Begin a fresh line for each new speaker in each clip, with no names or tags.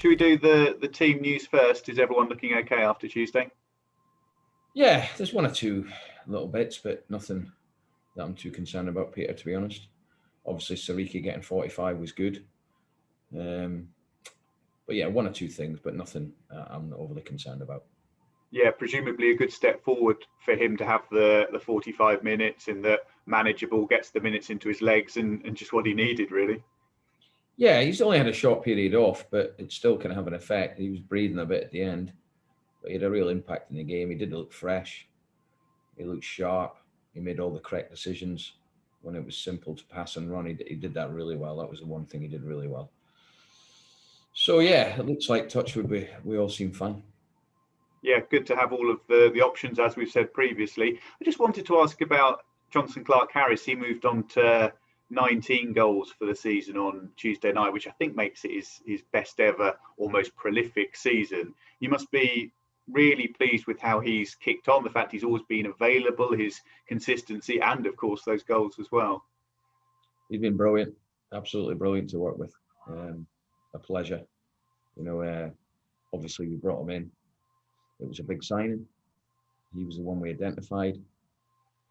Should we do the team news first? Is everyone looking okay after Tuesday?
Yeah, there's one or two little bits, but nothing that I'm too concerned about, Peter, to be honest. Obviously, Sariki getting 45 was good. But yeah, one or two things, but nothing I'm not overly concerned about.
Yeah, presumably a good step forward for him to have the 45 minutes and the manageable, gets the minutes into his legs and just what he needed, really.
Yeah, he's only had a short period off, but it still can have an effect. He was breathing a bit at the end, but he had a real impact in the game. He did look fresh. He looked sharp. He made all the correct decisions when it was simple to pass and run. He did that really well. That was the one thing he did really well. So yeah, it looks like Touchwood, we all seem fine.
Yeah, good to have all of the options, as we've said previously. I just wanted to ask about Jonson Clarke-Harris. He moved on to 19 goals for the season on Tuesday night, which I think makes it his best ever, almost prolific season. You must be really pleased with how he's kicked on, the fact he's always been available, his consistency, and of course those goals as well.
He's been brilliant, absolutely brilliant to work with. A pleasure. Obviously we brought him in. It was a big signing. He was the one we identified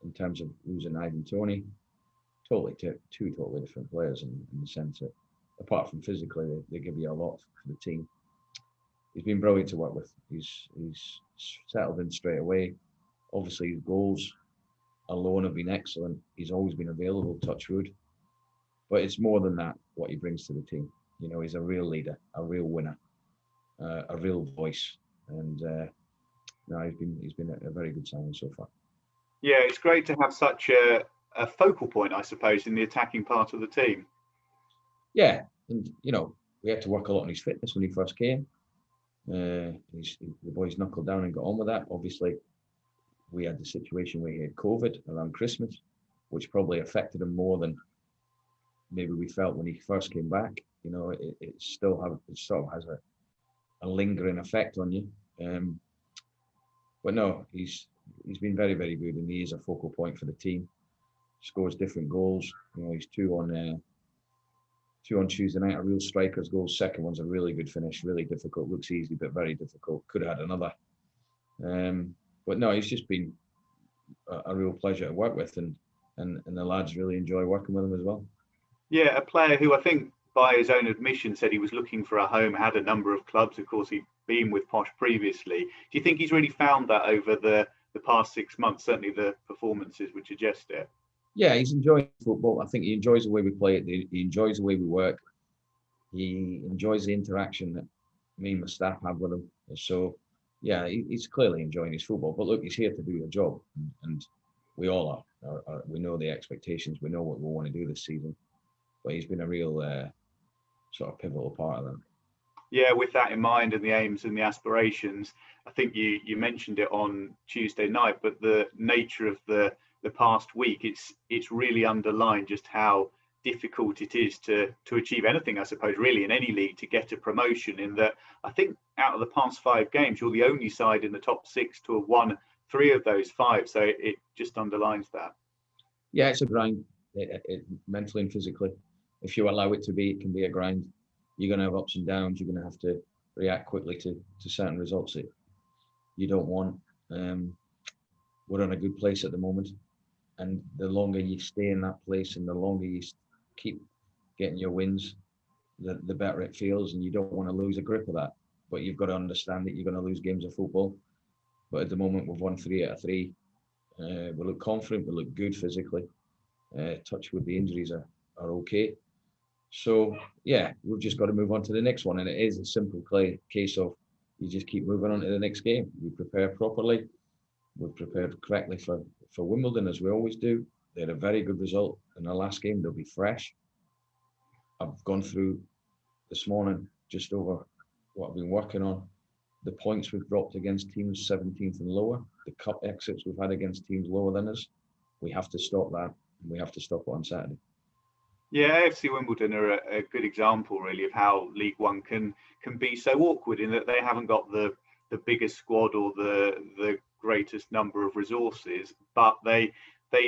in terms of losing Ivan Toney. Two totally different players in the sense that, apart from physically, they give you a lot for the team. He's been brilliant to work with. He's settled in straight away. Obviously, his goals alone have been excellent. He's always been available, touch wood. But it's more than that, what he brings to the team. He's a real leader, a real winner, a real voice. And he's been a very good signing so far.
Yeah, it's great to have such a focal point, I suppose, in the attacking part of the team.
Yeah, and we had to work a lot on his fitness when he first came. The boys knuckled down and got on with that. Obviously, we had the situation where he had COVID around Christmas, which probably affected him more than maybe we felt when he first came back. It sort of has a lingering effect on you. But no, he's been very, very good, and he is a focal point for the team. Scores different goals. He's two on Tuesday night, a real striker's goal. Second one's a really good finish, really difficult. Looks easy, but very difficult. Could have had another. But no, he's just been a real pleasure to work with, and the lads really enjoy working with him as well.
Yeah, a player who I think, by his own admission, said he was looking for a home, had a number of clubs. Of course, he'd been with Posh previously. Do you think he's really found that over the past 6 months? Certainly the performances would suggest it.
Yeah, he's enjoying football. I think he enjoys the way we play it. He enjoys the way we work. He enjoys the interaction that me and my staff have with him. So, yeah, he's clearly enjoying his football. But look, he's here to do a job, and we all are. We know the expectations. We know what we want to do this season. But he's been a real sort of pivotal part of that.
Yeah, with that in mind and the aims and the aspirations, I think you mentioned it on Tuesday night, but the nature of the past week, it's really underlined just how difficult it is to achieve anything, I suppose, really in any league, to get a promotion. In that, I think out of the past 5 games, you're the only side in the top 6 to have won 3 of those 5. So it just underlines that.
Yeah, it's a grind, mentally and physically. If you allow it to be, it can be a grind. You're going to have ups and downs. You're going to have to react quickly to certain results that you don't want. We're in a good place at the moment. And the longer you stay in that place and the longer you keep getting your wins, the better it feels. And you don't want to lose a grip of that. But you've got to understand that you're going to lose games of football. But at the moment, we've won 3 out of 3. We look confident. We look good physically. Touch with the injuries are okay. So, yeah, we've just got to move on to the next one. And it is a simple case of you just keep moving on to the next game. We prepare properly. We've prepared correctly for Wimbledon, as we always do. They had a very good result in the last game. They'll be fresh. I've gone through this morning just over what I've been working on. The points we've dropped against teams 17th and lower. The cup exits we've had against teams lower than us. We have to stop that, and we have to stop it on Saturday.
Yeah, AFC Wimbledon are a good example, really, of how League One can be so awkward in that they haven't got the biggest squad or the greatest number of resources, but they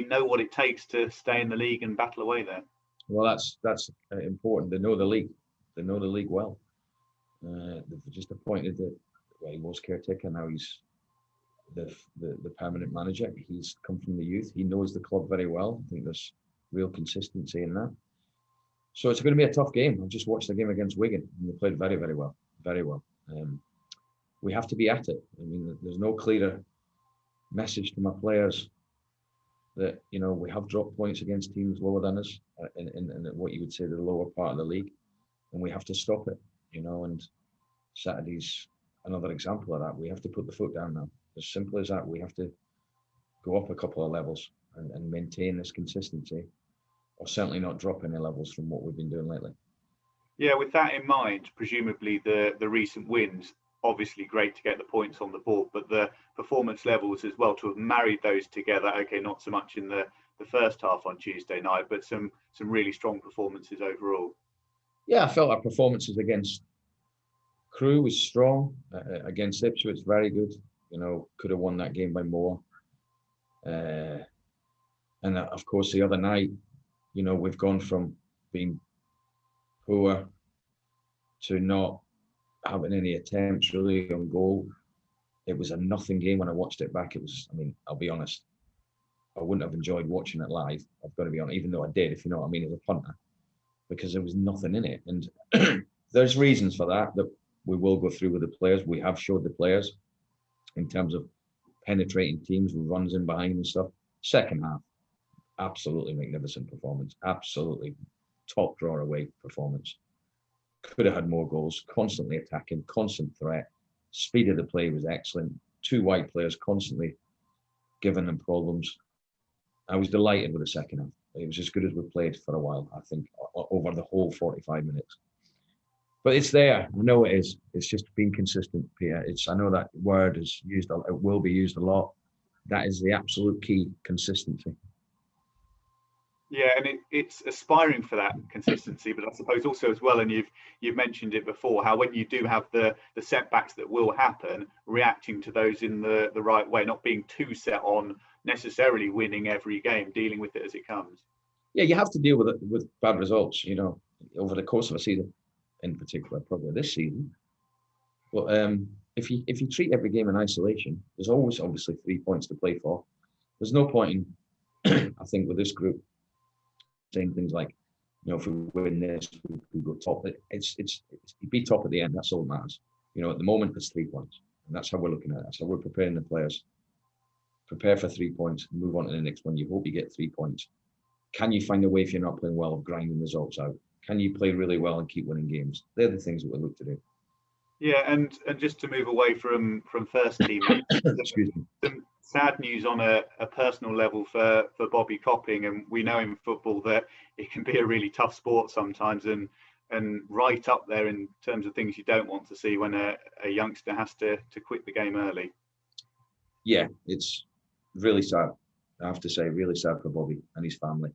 know what it takes to stay in the league and battle away there.
Well, that's important. They know the league. They know the league well. They've just appointed he was caretaker, now he's the permanent manager. He's come from the youth. He knows the club very well. I think there's real consistency in that. So it's going to be a tough game. I've just watched the game against Wigan, and they played very, very well. Very well. We have to be at it. I mean, there's no clearer message to my players that, you know, we have dropped points against teams lower than us in what you would say the lower part of the league, and we have to stop it, you know. And Saturday's another example of that. We have to put the foot down now. As simple as that. We have to go up a couple of levels and maintain this consistency, or certainly not drop any levels from what we've been doing lately.
Yeah, with that in mind, presumably the recent wins, obviously great to get the points on the board, but the performance levels as well, to have married those together. Okay, not so much in the first half on Tuesday night, but some really strong performances overall.
Yeah, I felt our performances against Crewe was strong. Against Ipswich, very good. You know, could have won that game by more. And of course, the other night, you know, we've gone from being poor to not having any attempts really on goal. It was a nothing game when I watched it back. It was, I mean, I'll be honest, I wouldn't have enjoyed watching it live. I've got to be honest, even though I did, if you know what I mean, as a punter, because there was nothing in it. And there's reasons for that we will go through with the players. We have showed the players in terms of penetrating teams with runs in behind and stuff. Second half, absolutely magnificent performance. Absolutely top drawer away performance. Could have had more goals, constantly attacking, constant threat. Speed of the play was excellent. Two wide players constantly giving them problems. I was delighted with the second half. It was as good as we played for a while, I think, over the whole 45 minutes. But it's there. I know it is. It's just being consistent, Peter. I know that word is used. It will be used a lot. That is the absolute key: consistency.
Yeah, and it's aspiring for that consistency, but I suppose also as well, and you've mentioned it before, how when you do have the setbacks that will happen, reacting to those in the right way, not being too set on necessarily winning every game, dealing with it as it comes.
Yeah, you have to deal with it with bad results, you know, over the course of a season, in particular, probably this season. But if you treat every game in isolation, there's always obviously 3 points to play for. There's no point in, I think, with this group, saying things like, you know, if we win this, we go top. It's be top at the end. That's all that matters. You know, at the moment, it's 3 points, and that's how we're looking at it. That's how we're preparing the players. Prepare for 3 points, move on to the next one. You hope you get 3 points. Can you find a way, if you're not playing well, of grinding results out? Can you play really well and keep winning games? They're the things that we look to do.
Yeah, and just to move away from first team, some sad news on a personal level for Bobby Copping, and we know in football that it can be a really tough sport sometimes, and right up there in terms of things you don't want to see when a youngster has to quit the game early.
Yeah, it's really sad. I have to say, really sad for Bobby and his family.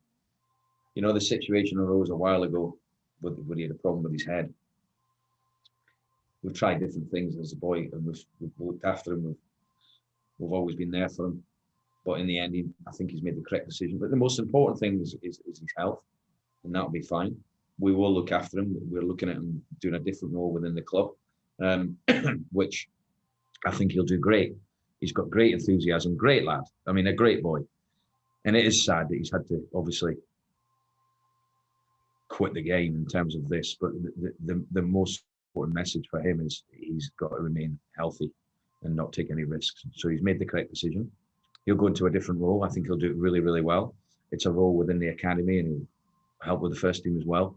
You know, the situation arose a while ago when he had a problem with his head. We've tried different things as a boy, and we've looked after him. We've always been there for him. But in the end, I think he's made the correct decision. But the most important thing is his health, and that'll be fine. We will look after him. We're looking at him doing a different role within the club, which I think he'll do great. He's got great enthusiasm, great lad. I mean, a great boy. And it is sad that he's had to obviously quit the game in terms of this. But the most important message for him is he's got to remain healthy and not take any risks. So he's made the correct decision. He'll go into a different role. I think he'll do it really, really well. It's a role within the academy, and he'll help with the first team as well.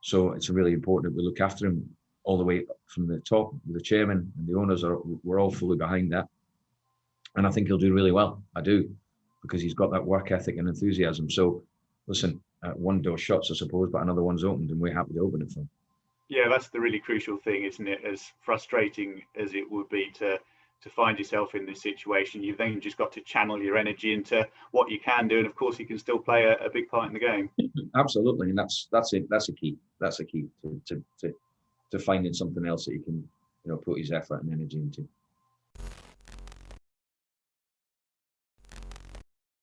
So it's really important that we look after him all the way from the top. The chairman and the owners we're all fully behind that. And I think he'll do really well. I do, because he's got that work ethic and enthusiasm. So listen, one door shuts, I suppose, but another one's opened, and we're happy to open it for him.
Yeah, that's the really crucial thing, isn't it? As frustrating as it would be to find yourself in this situation, you've then just got to channel your energy into what you can do, and of course, you can still play a big part in the game.
Absolutely, and that's it. That's a key. That's a key to finding something else that you can, you know, put his effort and energy into.